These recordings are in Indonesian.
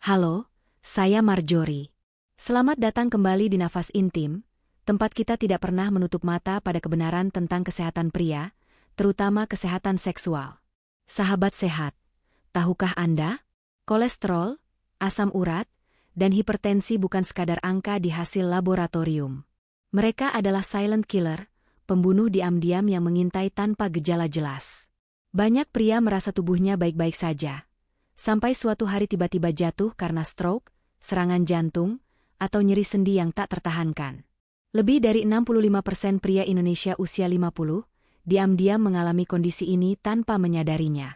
Halo, saya Marjorie. Selamat datang kembali di Nafas Intim, tempat kita tidak pernah menutup mata pada kebenaran tentang kesehatan pria, terutama kesehatan seksual. Sahabat sehat, tahukah Anda? Kolesterol, asam urat, dan hipertensi bukan sekadar angka di hasil laboratorium. Mereka adalah silent killer, pembunuh diam-diam yang mengintai tanpa gejala jelas. Banyak pria merasa tubuhnya baik-baik saja, sampai suatu hari tiba-tiba jatuh karena stroke, serangan jantung, atau nyeri sendi yang tak tertahankan. Lebih dari 65% pria Indonesia usia 50, diam-diam mengalami kondisi ini tanpa menyadarinya.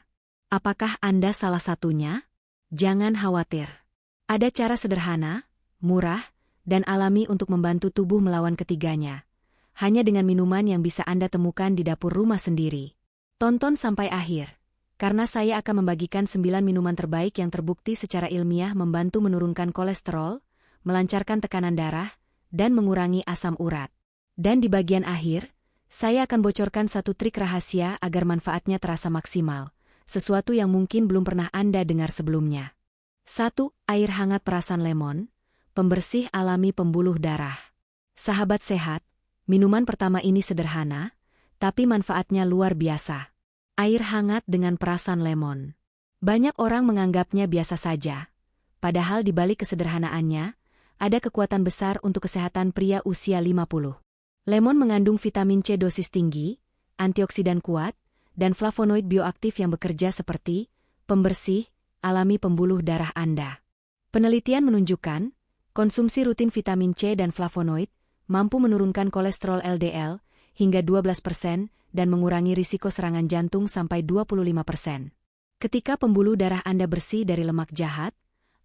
Apakah Anda salah satunya? Jangan khawatir. Ada cara sederhana, murah, dan alami untuk membantu tubuh melawan ketiganya. Hanya dengan minuman yang bisa Anda temukan di dapur rumah sendiri. Tonton sampai akhir, karena saya akan membagikan 9 minuman terbaik yang terbukti secara ilmiah membantu menurunkan kolesterol, melancarkan tekanan darah, dan mengurangi asam urat. Dan di bagian akhir, saya akan bocorkan satu trik rahasia agar manfaatnya terasa maksimal, sesuatu yang mungkin belum pernah Anda dengar sebelumnya. 1. Air hangat perasan lemon, pembersih alami pembuluh darah. Sahabat sehat, minuman pertama ini sederhana, tapi manfaatnya luar biasa. Air hangat dengan perasan lemon. Banyak orang menganggapnya biasa saja, padahal di balik kesederhanaannya, ada kekuatan besar untuk kesehatan pria usia 50. Lemon mengandung vitamin C dosis tinggi, antioksidan kuat, dan flavonoid bioaktif yang bekerja seperti pembersih alami pembuluh darah Anda. Penelitian menunjukkan, konsumsi rutin vitamin C dan flavonoid mampu menurunkan kolesterol LDL hingga 12% dan mengurangi risiko serangan jantung sampai 25%. Ketika pembuluh darah Anda bersih dari lemak jahat,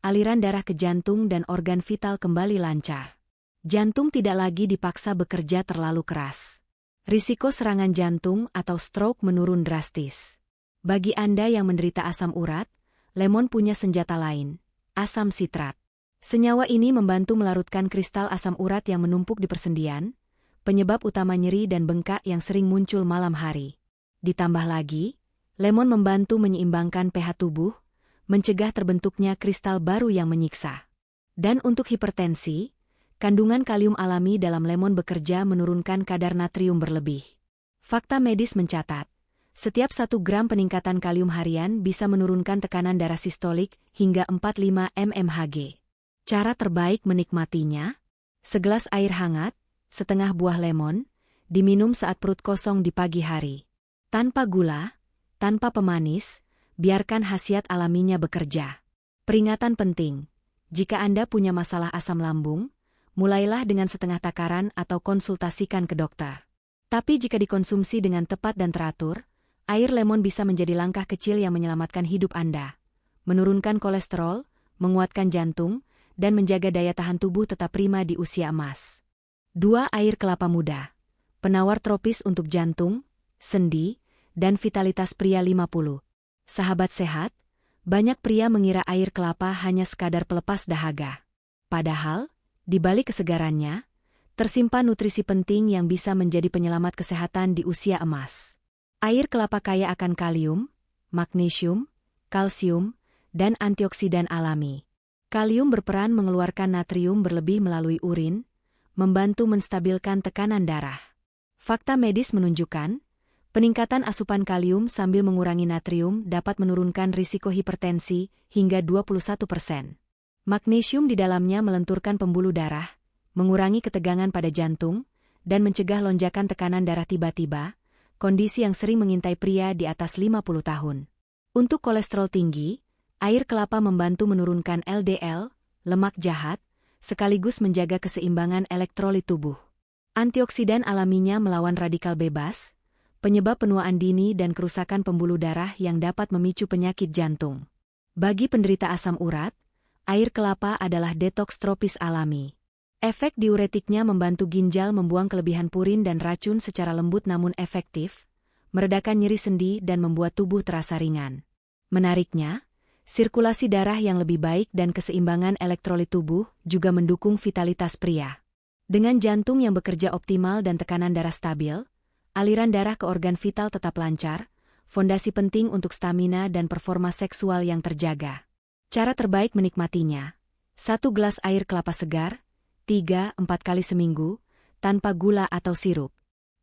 aliran darah ke jantung dan organ vital kembali lancar. Jantung tidak lagi dipaksa bekerja terlalu keras. Risiko serangan jantung atau stroke menurun drastis. Bagi Anda yang menderita asam urat, lemon punya senjata lain, asam sitrat. Senyawa ini membantu melarutkan kristal asam urat yang menumpuk di persendian, penyebab utama nyeri dan bengkak yang sering muncul malam hari. Ditambah lagi, lemon membantu menyeimbangkan pH tubuh, mencegah terbentuknya kristal baru yang menyiksa. Dan untuk hipertensi, kandungan kalium alami dalam lemon bekerja menurunkan kadar natrium berlebih. Fakta medis mencatat, setiap 1 gram peningkatan kalium harian bisa menurunkan tekanan darah sistolik hingga 45 mmHg. Cara terbaik menikmatinya? Segelas air hangat, setengah buah lemon, diminum saat perut kosong di pagi hari. Tanpa gula, tanpa pemanis, biarkan khasiat alaminya bekerja. Peringatan penting, jika Anda punya masalah asam lambung, mulailah dengan setengah takaran atau konsultasikan ke dokter. Tapi jika dikonsumsi dengan tepat dan teratur, air lemon bisa menjadi langkah kecil yang menyelamatkan hidup Anda. Menurunkan kolesterol, menguatkan jantung, dan menjaga daya tahan tubuh tetap prima di usia emas. 2. Air kelapa muda. Penawar tropis untuk jantung, sendi, dan vitalitas pria 50. Sahabat sehat, banyak pria mengira air kelapa hanya sekadar pelepas dahaga. Padahal, di balik kesegarannya, tersimpan nutrisi penting yang bisa menjadi penyelamat kesehatan di usia emas. Air kelapa kaya akan kalium, magnesium, kalsium, dan antioksidan alami. Kalium berperan mengeluarkan natrium berlebih melalui urin, membantu menstabilkan tekanan darah. Fakta medis menunjukkan, peningkatan asupan kalium sambil mengurangi natrium dapat menurunkan risiko hipertensi hingga 21%. Magnesium di dalamnya melenturkan pembuluh darah, mengurangi ketegangan pada jantung, dan mencegah lonjakan tekanan darah tiba-tiba, kondisi yang sering mengintai pria di atas 50 tahun. Untuk kolesterol tinggi, air kelapa membantu menurunkan LDL, lemak jahat, sekaligus menjaga keseimbangan elektrolit tubuh. Antioksidan alaminya melawan radikal bebas, penyebab penuaan dini dan kerusakan pembuluh darah yang dapat memicu penyakit jantung. Bagi penderita asam urat, air kelapa adalah detoks tropis alami. Efek diuretiknya membantu ginjal membuang kelebihan purin dan racun secara lembut namun efektif, meredakan nyeri sendi dan membuat tubuh terasa ringan. Menariknya, sirkulasi darah yang lebih baik dan keseimbangan elektrolit tubuh juga mendukung vitalitas pria. Dengan jantung yang bekerja optimal dan tekanan darah stabil, aliran darah ke organ vital tetap lancar, fondasi penting untuk stamina dan performa seksual yang terjaga. Cara terbaik menikmatinya: 1 gelas air kelapa segar, 3-4 kali seminggu, tanpa gula atau sirup.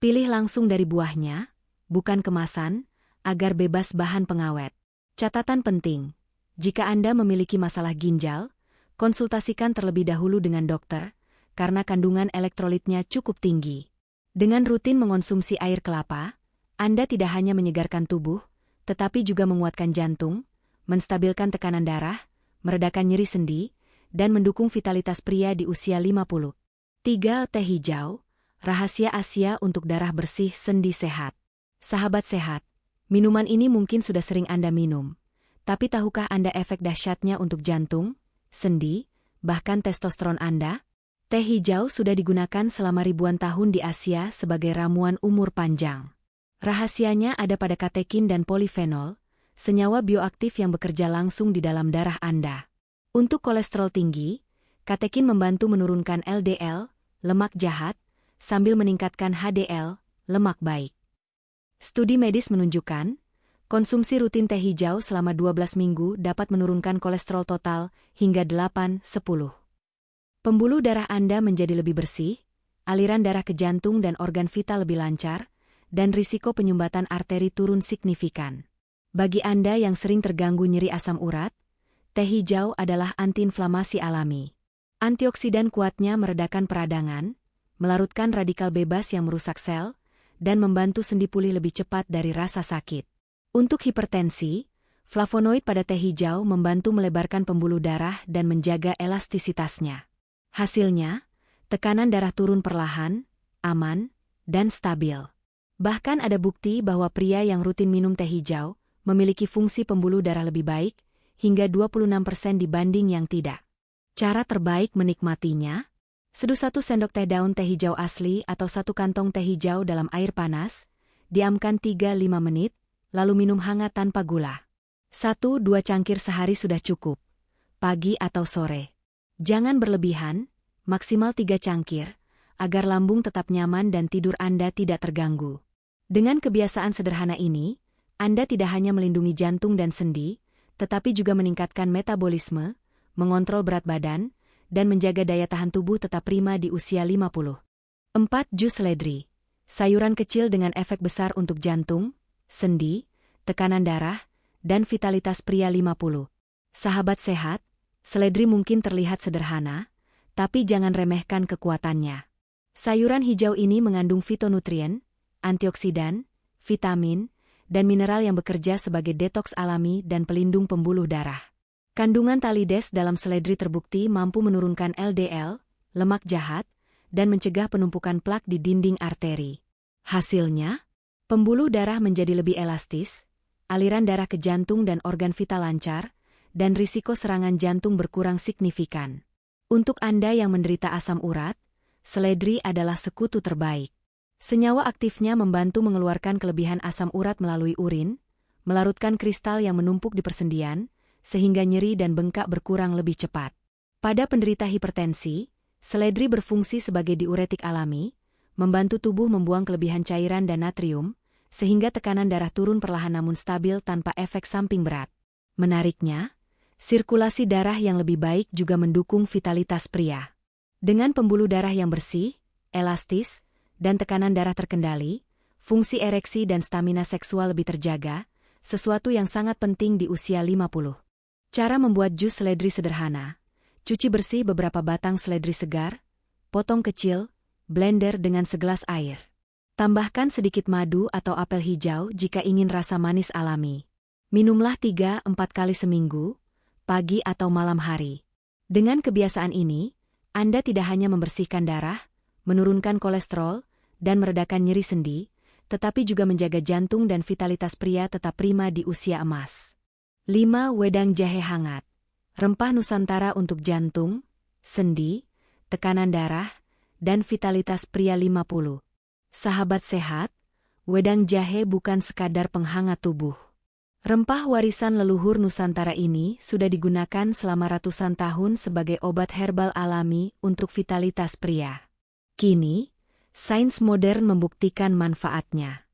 Pilih langsung dari buahnya, bukan kemasan, agar bebas bahan pengawet. Catatan penting: jika Anda memiliki masalah ginjal, konsultasikan terlebih dahulu dengan dokter, karena kandungan elektrolitnya cukup tinggi. Dengan rutin mengonsumsi air kelapa, Anda tidak hanya menyegarkan tubuh, tetapi juga menguatkan jantung, menstabilkan tekanan darah, meredakan nyeri sendi, dan mendukung vitalitas pria di usia 50. 3. Teh hijau, rahasia Asia untuk darah bersih sendi sehat. Sahabat sehat, minuman ini mungkin sudah sering Anda minum. Tapi tahukah Anda efek dahsyatnya untuk jantung, sendi, bahkan testosteron Anda? Teh hijau sudah digunakan selama ribuan tahun di Asia sebagai ramuan umur panjang. Rahasianya ada pada katekin dan polifenol, senyawa bioaktif yang bekerja langsung di dalam darah Anda. Untuk kolesterol tinggi, katekin membantu menurunkan LDL, lemak jahat, sambil meningkatkan HDL, lemak baik. Studi medis menunjukkan, konsumsi rutin teh hijau selama 12 minggu dapat menurunkan kolesterol total hingga 8-10. Pembuluh darah Anda menjadi lebih bersih, aliran darah ke jantung dan organ vital lebih lancar, dan risiko penyumbatan arteri turun signifikan. Bagi Anda yang sering terganggu nyeri asam urat, teh hijau adalah antiinflamasi alami. Antioksidan kuatnya meredakan peradangan, melarutkan radikal bebas yang merusak sel, dan membantu sendi pulih lebih cepat dari rasa sakit. Untuk hipertensi, flavonoid pada teh hijau membantu melebarkan pembuluh darah dan menjaga elastisitasnya. Hasilnya, tekanan darah turun perlahan, aman, dan stabil. Bahkan ada bukti bahwa pria yang rutin minum teh hijau memiliki fungsi pembuluh darah lebih baik, hingga 26% dibanding yang tidak. Cara terbaik menikmatinya: seduh 1 sendok teh daun teh hijau asli atau 1 kantong teh hijau dalam air panas, diamkan 3-5 menit, lalu minum hangat tanpa gula. 1-2 cangkir sehari sudah cukup, pagi atau sore. Jangan berlebihan, maksimal 3 cangkir, agar lambung tetap nyaman dan tidur Anda tidak terganggu. Dengan kebiasaan sederhana ini, Anda tidak hanya melindungi jantung dan sendi, tetapi juga meningkatkan metabolisme, mengontrol berat badan, dan menjaga daya tahan tubuh tetap prima di usia 50. 4. Jus seledri, sayuran kecil dengan efek besar untuk jantung, sendi, tekanan darah, dan vitalitas pria 50. Sahabat sehat, seledri mungkin terlihat sederhana, tapi jangan remehkan kekuatannya. Sayuran hijau ini mengandung fitonutrien, antioksidan, vitamin, dan mineral yang bekerja sebagai detoks alami dan pelindung pembuluh darah. Kandungan talides dalam seledri terbukti mampu menurunkan LDL, lemak jahat, dan mencegah penumpukan plak di dinding arteri. Hasilnya, pembuluh darah menjadi lebih elastis, aliran darah ke jantung dan organ vital lancar, dan risiko serangan jantung berkurang signifikan. Untuk Anda yang menderita asam urat, seledri adalah sekutu terbaik. Senyawa aktifnya membantu mengeluarkan kelebihan asam urat melalui urin, melarutkan kristal yang menumpuk di persendian, sehingga nyeri dan bengkak berkurang lebih cepat. Pada penderita hipertensi, seledri berfungsi sebagai diuretik alami, membantu tubuh membuang kelebihan cairan dan natrium, sehingga tekanan darah turun perlahan namun stabil tanpa efek samping berat. Menariknya, sirkulasi darah yang lebih baik juga mendukung vitalitas pria. Dengan pembuluh darah yang bersih, elastis, dan tekanan darah terkendali, fungsi ereksi dan stamina seksual lebih terjaga, sesuatu yang sangat penting di usia 50. Cara membuat jus seledri sederhana: cuci bersih beberapa batang seledri segar, potong kecil, blender dengan segelas air. Tambahkan sedikit madu atau apel hijau jika ingin rasa manis alami. Minumlah 3-4 kali seminggu, pagi atau malam hari. Dengan kebiasaan ini, Anda tidak hanya membersihkan darah, menurunkan kolesterol, dan meredakan nyeri sendi, tetapi juga menjaga jantung dan vitalitas pria tetap prima di usia emas. 5. Wedang jahe hangat, rempah Nusantara untuk jantung, sendi, tekanan darah, dan vitalitas pria 50. Sahabat sehat, wedang jahe bukan sekadar penghangat tubuh. Rempah warisan leluhur Nusantara ini sudah digunakan selama ratusan tahun sebagai obat herbal alami untuk vitalitas pria. Kini, sains modern membuktikan manfaatnya.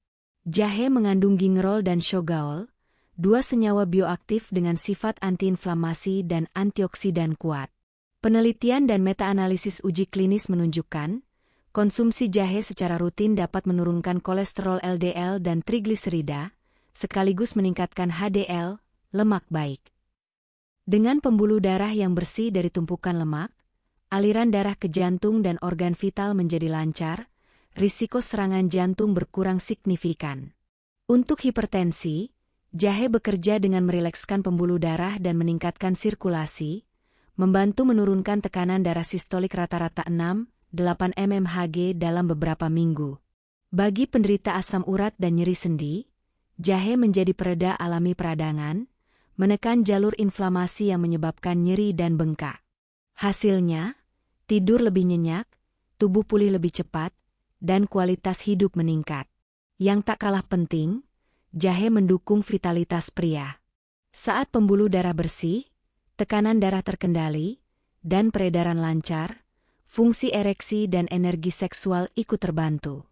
Jahe mengandung gingerol dan shogaol, dua senyawa bioaktif dengan sifat antiinflamasi dan antioksidan kuat. Penelitian dan meta-analisis uji klinis menunjukkan, konsumsi jahe secara rutin dapat menurunkan kolesterol LDL dan trigliserida, sekaligus meningkatkan HDL, lemak baik. Dengan pembuluh darah yang bersih dari tumpukan lemak, aliran darah ke jantung dan organ vital menjadi lancar, risiko serangan jantung berkurang signifikan. Untuk hipertensi, jahe bekerja dengan merilekskan pembuluh darah dan meningkatkan sirkulasi, membantu menurunkan tekanan darah sistolik rata-rata 6-8 mmHg dalam beberapa minggu. Bagi penderita asam urat dan nyeri sendi, jahe menjadi pereda alami peradangan, menekan jalur inflamasi yang menyebabkan nyeri dan bengkak. Hasilnya, tidur lebih nyenyak, tubuh pulih lebih cepat, dan kualitas hidup meningkat. Yang tak kalah penting, jahe mendukung vitalitas pria. Saat pembuluh darah bersih, tekanan darah terkendali, dan peredaran lancar, fungsi ereksi dan energi seksual ikut terbantu.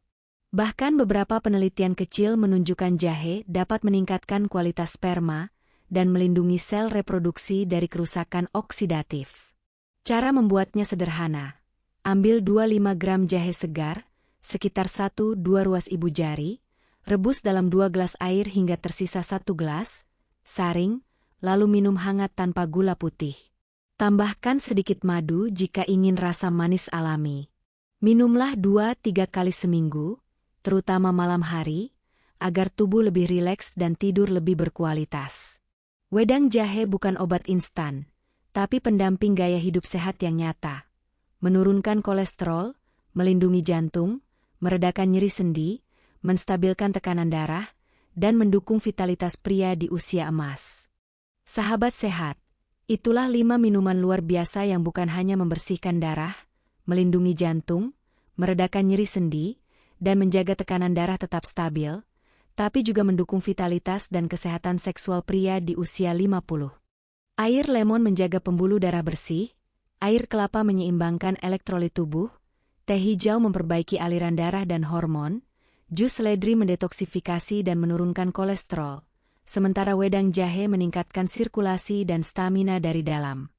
Bahkan beberapa penelitian kecil menunjukkan jahe dapat meningkatkan kualitas sperma dan melindungi sel reproduksi dari kerusakan oksidatif. Cara membuatnya sederhana. Ambil 25 gram jahe segar, sekitar 1-2 ruas ibu jari, rebus dalam 2 gelas air hingga tersisa 1 gelas, saring, lalu minum hangat tanpa gula putih. Tambahkan sedikit madu jika ingin rasa manis alami. Minumlah 2-3 kali seminggu, terutama malam hari, agar tubuh lebih rileks dan tidur lebih berkualitas. Wedang jahe bukan obat instan, tapi pendamping gaya hidup sehat yang nyata. Menurunkan kolesterol, melindungi jantung, meredakan nyeri sendi, menstabilkan tekanan darah, dan mendukung vitalitas pria di usia emas. Sahabat sehat, itulah 5 minuman luar biasa yang bukan hanya membersihkan darah, melindungi jantung, meredakan nyeri sendi, dan menjaga tekanan darah tetap stabil, tapi juga mendukung vitalitas dan kesehatan seksual pria di usia 50. Air lemon menjaga pembuluh darah bersih, air kelapa menyeimbangkan elektrolit tubuh, teh hijau memperbaiki aliran darah dan hormon, jus seledri mendetoksifikasi dan menurunkan kolesterol, sementara wedang jahe meningkatkan sirkulasi dan stamina dari dalam.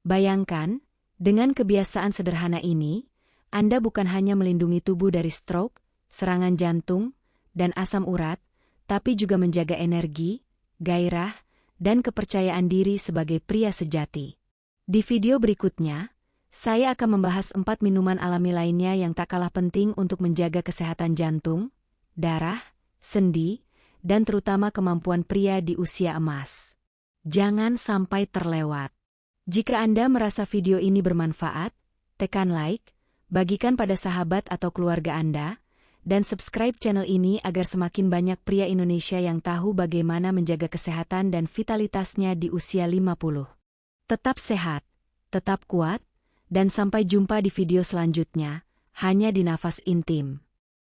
Bayangkan, dengan kebiasaan sederhana ini, Anda bukan hanya melindungi tubuh dari stroke, serangan jantung, dan asam urat, tapi juga menjaga energi, gairah, dan kepercayaan diri sebagai pria sejati. Di video berikutnya, saya akan membahas 4 minuman alami lainnya yang tak kalah penting untuk menjaga kesehatan jantung, darah, sendi, dan terutama kemampuan pria di usia emas. Jangan sampai terlewat. Jika Anda merasa video ini bermanfaat, tekan like, bagikan pada sahabat atau keluarga Anda, dan subscribe channel ini agar semakin banyak pria Indonesia yang tahu bagaimana menjaga kesehatan dan vitalitasnya di usia 50. Tetap sehat, tetap kuat, dan sampai jumpa di video selanjutnya, hanya di Nafas Intim.